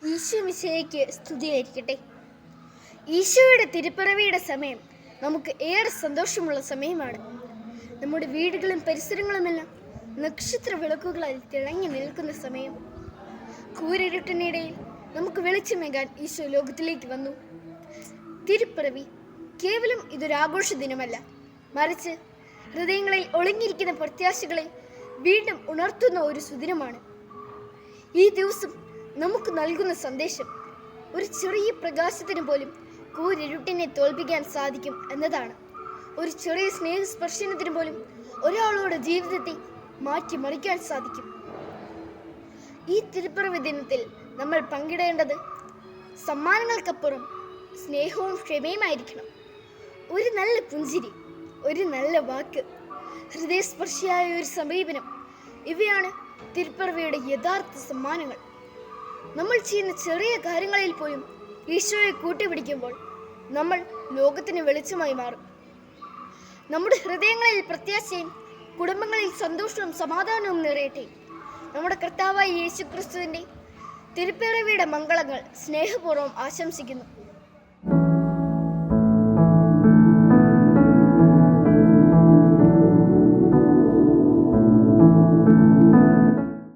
ഈശോ മിശിഹായ്ക്ക് സ്തുതിയായിരിക്കട്ടെ. ഈശോയുടെ തിരുപ്പിറവിയുടെ സമയം നമുക്ക് ഏറെ സന്തോഷമുള്ള സമയമാണ്. നമ്മുടെ വീടുകളും പരിസരങ്ങളുമെല്ലാം നക്ഷത്ര വിളക്കുകളാൽ തിളങ്ങി നിൽക്കുന്ന സമയം. കൂരിരുട്ടിനിടയിൽ നമുക്ക് വെളിച്ചമേകാൻ ഈശോ ലോകത്തിലേക്ക് വന്നു. തിരുപ്പിറവി കേവലം ഇതൊരാഘോഷ ദിനമല്ല, മറിച്ച് ഹൃദയങ്ങളിൽ ഒളിഞ്ഞിരിക്കുന്ന പ്രത്യാശകളെ വീണ്ടും ഉണർത്തുന്ന ഒരു സുദിനമാണ്. ഈ ദിവസം നമുക്ക് നൽകുന്ന സന്ദേശം ഒരു ചെറിയ പ്രകാശത്തിന് പോലും കൂരിരുട്ടിനെ തോൽപ്പിക്കാൻ സാധിക്കും എന്നതാണ്. ഒരു ചെറിയ സ്നേഹസ്പർശനത്തിന് പോലും ഒരാളുടെ ജീവിതത്തെ മാറ്റിമറിക്കാൻ സാധിക്കും. ഈ തിരുപ്പിറവി ദിനത്തിൽ നമ്മൾ പങ്കിടേണ്ടത് സമ്മാനങ്ങൾക്കപ്പുറം സ്നേഹവും ക്ഷമയുമായിരിക്കണം. ഒരു നല്ല പുഞ്ചിരി, ഒരു നല്ല വാക്ക്, ഹൃദയസ്പർശിയായ ഒരു സമീപനം, ഇവയാണ് തിരുപ്പിറവിയുടെ യഥാർത്ഥ സമ്മാനങ്ങൾ. നമ്മൾ ചെയ്യുന്ന ചെറിയ കാര്യങ്ങളിൽ പോലും ഈശോയെ കൂട്ടിപ്പിടിക്കുമ്പോൾ നമ്മൾ ലോകത്തിന് വെളിച്ചമായി മാറും. നമ്മുടെ ഹൃദയങ്ങളിൽ പ്രത്യാശയും കുടുംബങ്ങളിൽ സന്തോഷവും സമാധാനവും നിറയട്ടെ. നമ്മുടെ കർത്താവായ യേശു ക്രിസ്തുവിൻ്റെ തിരുപ്പിറവിയുടെ മംഗളങ്ങൾ സ്നേഹപൂർവ്വം ആശംസിക്കുന്നു.